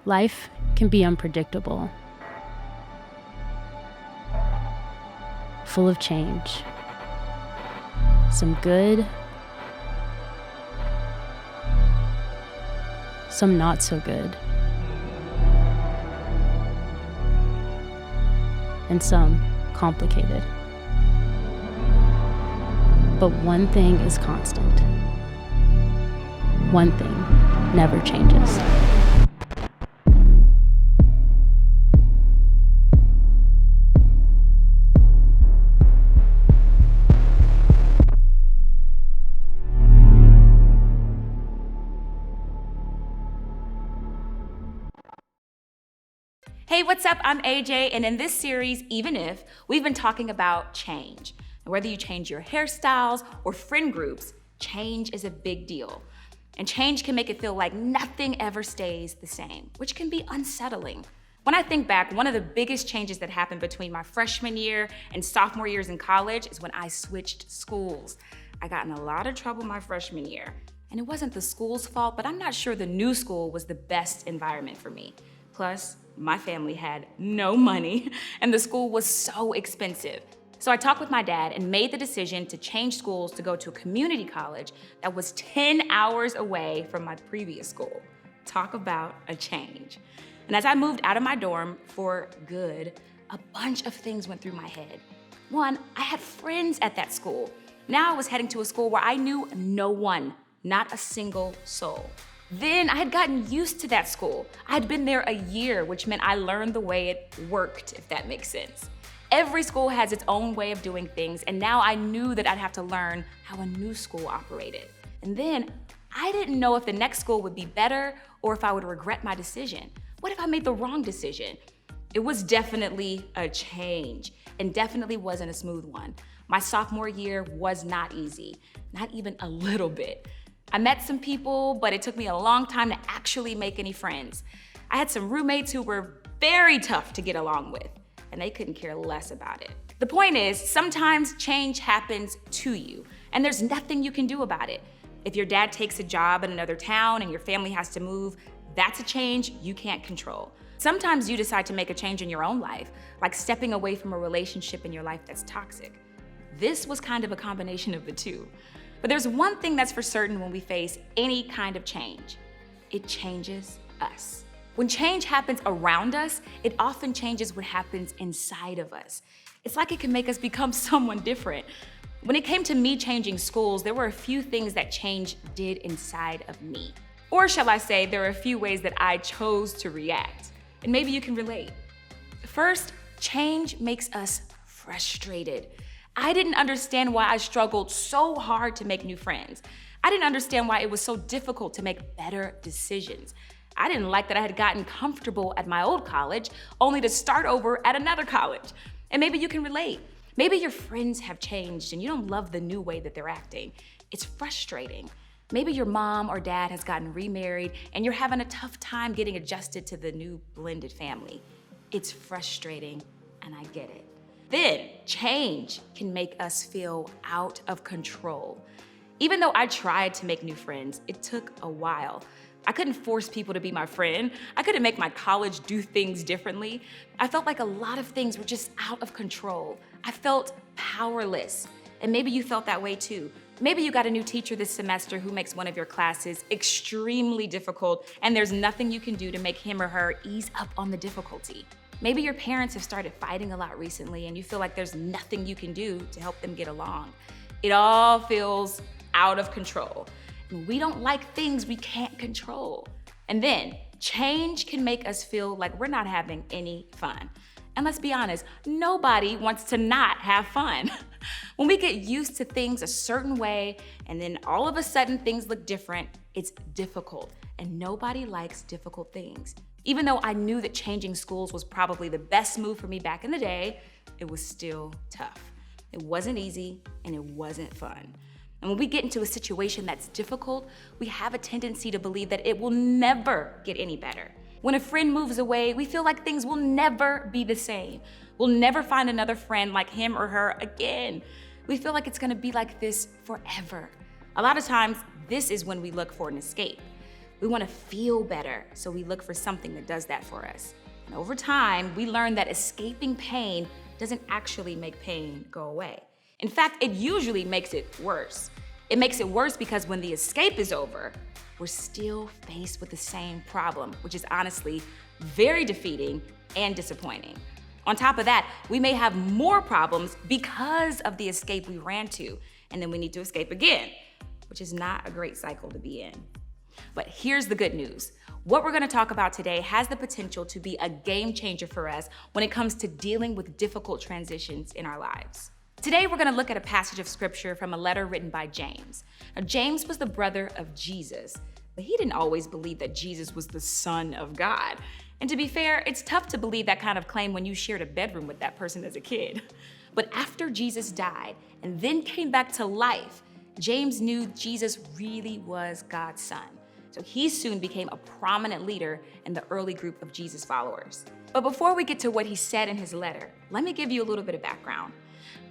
Life can be unpredictable, full of change. Some good, some not so good, and some complicated. But one thing is constant. One thing never changes. Hey, what's up? I'm AJ, and in this series, Even If, we've been talking about change. And whether you change your hairstyles or friend groups, change is a big deal. And change can make it feel like nothing ever stays the same, which can be unsettling. When I think back, one of the biggest changes that happened between my freshman year and sophomore years in college is when I switched schools. I got in a lot of trouble my freshman year. And it wasn't the school's fault, but I'm not sure the new school was the best environment for me. Plus, my family had no money, and the school was so expensive. So I talked with my dad and made the decision to change schools to go to a community college that was 10 hours away from my previous school. Talk about a change. And as I moved out of my dorm for good, a bunch of things went through my head. One, I had friends at that school. Now I was heading to a school where I knew no one, not a single soul. Then I had gotten used to that school. I had been there a year, which meant I learned the way it worked, if that makes sense. Every school has its own way of doing things, and now I knew that I'd have to learn how a new school operated. And then I didn't know if the next school would be better or if I would regret my decision. What if I made the wrong decision? It was definitely a change, and definitely wasn't a smooth one. My sophomore year was not easy, not even a little bit. I met some people, but it took me a long time to actually make any friends. I had some roommates who were very tough to get along with, and they couldn't care less about it. The point is, sometimes change happens to you, and there's nothing you can do about it. If your dad takes a job in another town and your family has to move, that's a change you can't control. Sometimes you decide to make a change in your own life, like stepping away from a relationship in your life that's toxic. This was kind of a combination of the two. But there's one thing that's for certain when we face any kind of change. It changes us. When change happens around us, it often changes what happens inside of us. It's like it can make us become someone different. When it came to me changing schools, there were a few things that change did inside of me. Or shall I say, there are a few ways that I chose to react. And maybe you can relate. First, change makes us frustrated. I didn't understand why I struggled so hard to make new friends. I didn't understand why it was so difficult to make better decisions. I didn't like that I had gotten comfortable at my old college only to start over at another college. And maybe you can relate. Maybe your friends have changed and you don't love the new way that they're acting. It's frustrating. Maybe your mom or dad has gotten remarried and you're having a tough time getting adjusted to the new blended family. It's frustrating, and I get it. Then, change can make us feel out of control. Even though I tried to make new friends, it took a while. I couldn't force people to be my friend. I couldn't make my college do things differently. I felt like a lot of things were just out of control. I felt powerless. And maybe you felt that way too. Maybe you got a new teacher this semester who makes one of your classes extremely difficult, and there's nothing you can do to make him or her ease up on the difficulty. Maybe your parents have started fighting a lot recently and you feel like there's nothing you can do to help them get along. It all feels out of control. And we don't like things we can't control. And then, change can make us feel like we're not having any fun. And let's be honest, nobody wants to not have fun. When we get used to things a certain way and then all of a sudden things look different, it's difficult. And nobody likes difficult things. Even though I knew that changing schools was probably the best move for me back in the day, it was still tough. It wasn't easy and it wasn't fun. And when we get into a situation that's difficult, we have a tendency to believe that it will never get any better. When a friend moves away, we feel like things will never be the same. We'll never find another friend like him or her again. We feel like it's gonna be like this forever. A lot of times, this is when we look for an escape. We want to feel better, so we look for something that does that for us. And over time, we learn that escaping pain doesn't actually make pain go away. In fact, it usually makes it worse. It makes it worse because when the escape is over, we're still faced with the same problem, which is honestly very defeating and disappointing. On top of that, we may have more problems because of the escape we ran to, and then we need to escape again, which is not a great cycle to be in. But here's the good news. What we're gonna talk about today has the potential to be a game changer for us when it comes to dealing with difficult transitions in our lives. Today, we're gonna look at a passage of scripture from a letter written by James. Now, James was the brother of Jesus, but he didn't always believe that Jesus was the Son of God. And to be fair, it's tough to believe that kind of claim when you shared a bedroom with that person as a kid. But after Jesus died and then came back to life, James knew Jesus really was God's son. So he soon became a prominent leader in the early group of Jesus followers. But before we get to what he said in his letter, let me give you a little bit of background.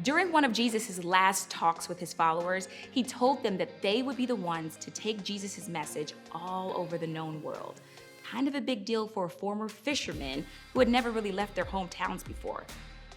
During one of Jesus' last talks with his followers, he told them that they would be the ones to take Jesus' message all over the known world. Kind of a big deal for former fishermen who had never really left their hometowns before.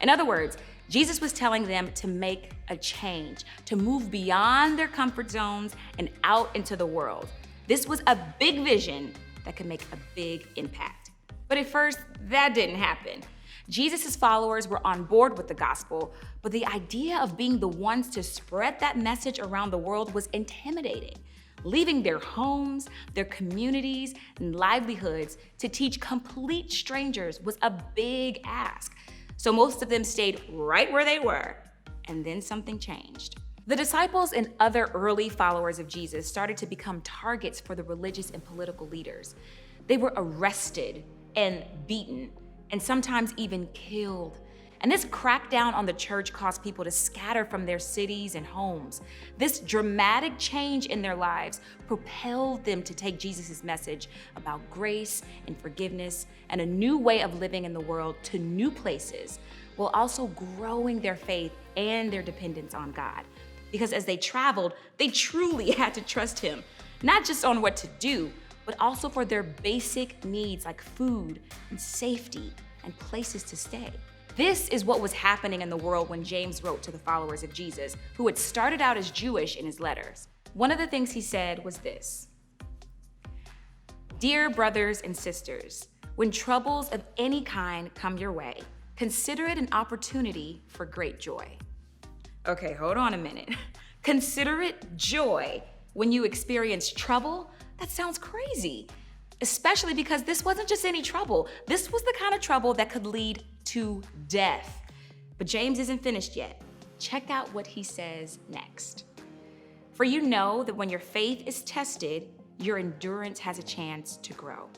In other words, Jesus was telling them to make a change, to move beyond their comfort zones and out into the world. This was a big vision that could make a big impact. But at first, that didn't happen. Jesus' followers were on board with the gospel, but the idea of being the ones to spread that message around the world was intimidating. Leaving their homes, their communities, and livelihoods to teach complete strangers was a big ask. So most of them stayed right where they were, and then something changed. The disciples and other early followers of Jesus started to become targets for the religious and political leaders. They were arrested and beaten, and sometimes even killed. And this crackdown on the church caused people to scatter from their cities and homes. This dramatic change in their lives propelled them to take Jesus' message about grace and forgiveness and a new way of living in the world to new places, while also growing their faith and their dependence on God. Because as they traveled, they truly had to trust him, not just on what to do, but also for their basic needs like food and safety and places to stay. This is what was happening in the world when James wrote to the followers of Jesus, who had started out as Jewish in his letters. One of the things he said was this: "Dear brothers and sisters, when troubles of any kind come your way, consider it an opportunity for great joy." Okay, hold on a minute. Consider it joy when you experience trouble? That sounds crazy. Especially because this wasn't just any trouble. This was the kind of trouble that could lead to death. But James isn't finished yet. Check out what he says next. "For you know that when your faith is tested, your endurance has a chance to grow."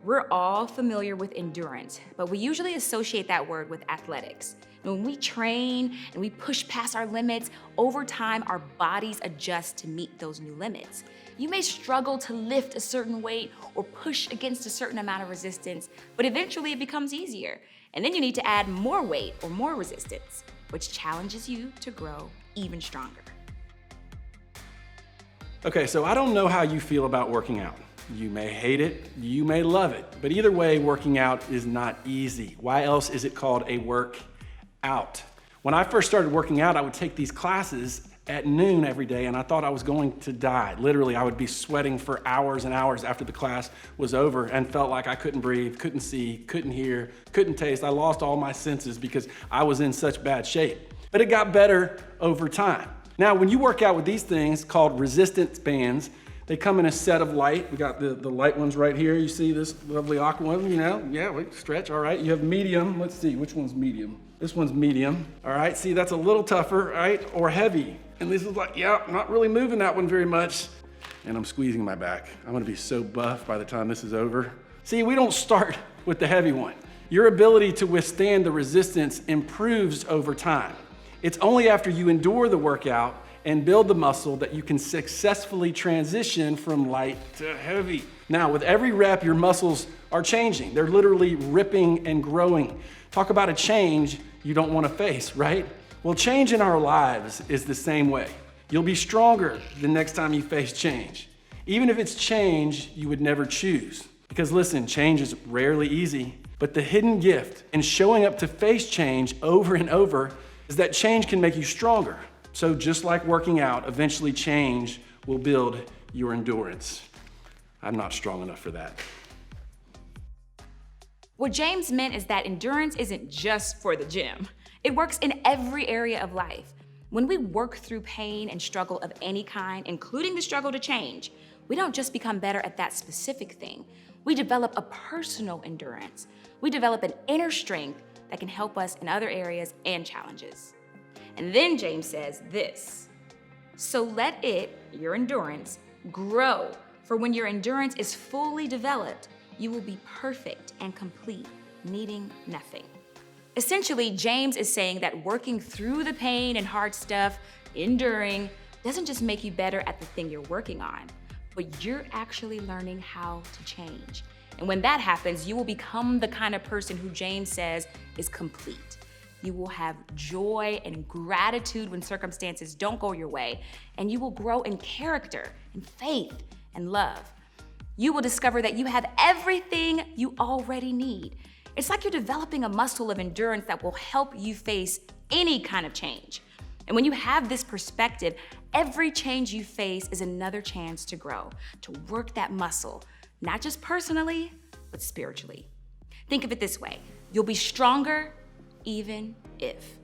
We're all familiar with endurance, but we usually associate that word with athletics. And when we train and we push past our limits, over time our bodies adjust to meet those new limits. You may struggle to lift a certain weight or push against a certain amount of resistance, but eventually it becomes easier. And then you need to add more weight or more resistance, which challenges you to grow even stronger. Okay, so I don't know how you feel about working out. You may hate it, you may love it, but either way, working out is not easy. Why else is it called a workout? When I first started working out, I would take these classes at noon every day, and I thought I was going to die. Literally, I would be sweating for hours and hours after the class was over and felt like I couldn't breathe, couldn't see, couldn't hear, couldn't taste. I lost all my senses because I was in such bad shape. But it got better over time. Now, when you work out with these things called resistance bands, they come in a set of light. We got the light ones right here. You see this lovely aqua one, Yeah, we stretch, all right. You have medium. Let's see, which one's medium? This one's medium, all right. See, that's a little tougher, right? Or heavy. And this is like, I'm not really moving that one very much. And I'm squeezing my back. I'm gonna be so buff by the time this is over. See, we don't start with the heavy one. Your ability to withstand the resistance improves over time. It's only after you endure the workout and build the muscle that you can successfully transition from light to heavy. Now, with every rep, your muscles are changing. They're literally ripping and growing. Talk about a change you don't want to face, right? Well, change in our lives is the same way. You'll be stronger the next time you face change. even if it's change you would never choose. Because listen, change is rarely easy, but the hidden gift in showing up to face change over and over is that change can make you stronger. So just like working out, eventually change will build your endurance. I'm not strong enough for that. What James meant is that endurance isn't just for the gym. It works in every area of life. When we work through pain and struggle of any kind, including the struggle to change, we don't just become better at that specific thing. We develop a personal endurance. We develop an inner strength that can help us in other areas and challenges. And then James says this, so let it, your endurance, grow. For when your endurance is fully developed, you will be perfect and complete, needing nothing. Essentially, James is saying that working through the pain and hard stuff, enduring, doesn't just make you better at the thing you're working on, but you're actually learning how to change. And when that happens, you will become the kind of person who James says is complete. You will have joy and gratitude when circumstances don't go your way, and you will grow in character and faith and love. You will discover that you have everything you already need. It's like you're developing a muscle of endurance that will help you face any kind of change. And when you have this perspective, every change you face is another chance to grow, to work that muscle, not just personally, but spiritually. Think of it this way, you'll be stronger even if.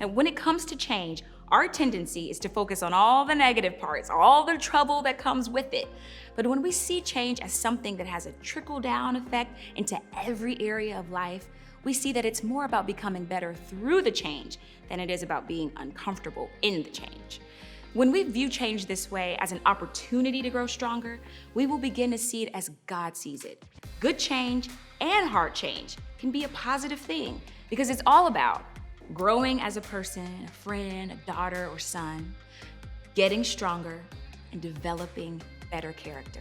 And when it comes to change, our tendency is to focus on all the negative parts, all the trouble that comes with it. But when we see change as something that has a trickle-down effect into every area of life, we see that it's more about becoming better through the change than it is about being uncomfortable in the change. When we view change this way as an opportunity to grow stronger, we will begin to see it as God sees it. Good change and hard change can be a positive thing because it's all about growing as a person, a friend, a daughter or son, getting stronger, and developing better character.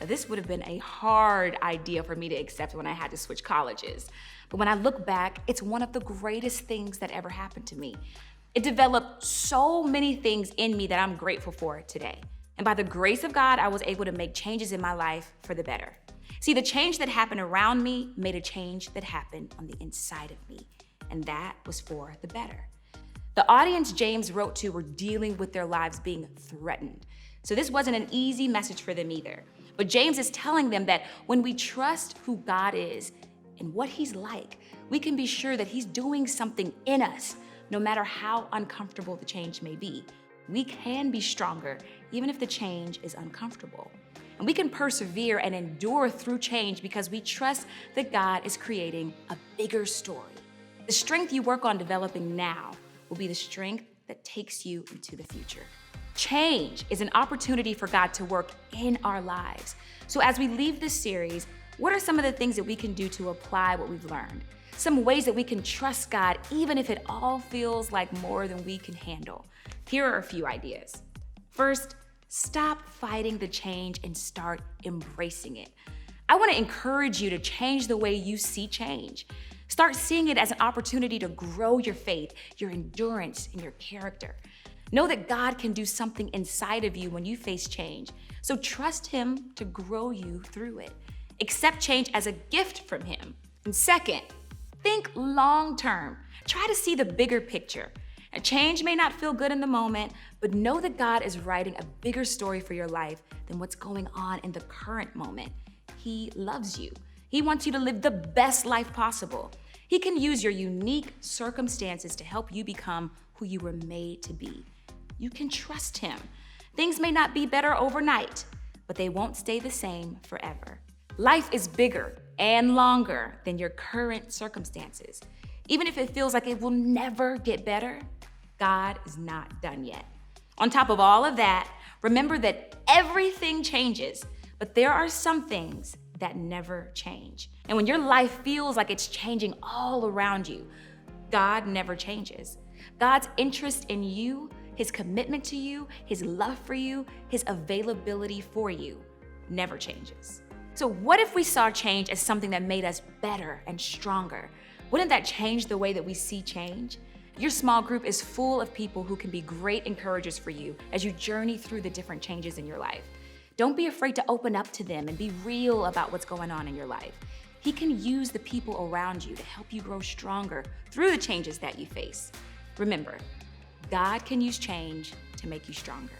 Now, this would have been a hard idea for me to accept when I had to switch colleges. But when I look back, it's one of the greatest things that ever happened to me. It developed so many things in me that I'm grateful for today. And by the grace of God, I was able to make changes in my life for the better. See, the change that happened around me made a change that happened on the inside of me. And that was for the better. The audience James wrote to were dealing with their lives being threatened. So this wasn't an easy message for them either. But James is telling them that when we trust who God is and what he's like, we can be sure that he's doing something in us, no matter how uncomfortable the change may be. We can be stronger, even if the change is uncomfortable. And we can persevere and endure through change because we trust that God is creating a bigger story. The strength you work on developing now will be the strength that takes you into the future. Change is an opportunity for God to work in our lives. So as we leave this series, what are some of the things that we can do to apply what we've learned? Some ways that we can trust God even if it all feels like more than we can handle. Here are a few ideas. First, stop fighting the change and start embracing it. I want to encourage you to change the way you see change. Start seeing it as an opportunity to grow your faith, your endurance, and your character. Know that God can do something inside of you when you face change. So trust him to grow you through it. Accept change as a gift from him. And second, think long-term. Try to see the bigger picture. A change may not feel good in the moment, but know that God is writing a bigger story for your life than what's going on in the current moment. He loves you. He wants you to live the best life possible. He can use your unique circumstances to help you become who you were made to be. You can trust him. Things may not be better overnight, but they won't stay the same forever. Life is bigger and longer than your current circumstances. Even if it feels like it will never get better, God is not done yet. On top of all of that, remember that everything changes, but there are some things that never change. And when your life feels like it's changing all around you, God never changes. God's interest in you, his commitment to you, his love for you, his availability for you never changes. So what if we saw change as something that made us better and stronger? Wouldn't that change the way that we see change? Your small group is full of people who can be great encouragers for you as you journey through the different changes in your life. Don't be afraid to open up to them and be real about what's going on in your life. He can use the people around you to help you grow stronger through the changes that you face. Remember, God can use change to make you stronger.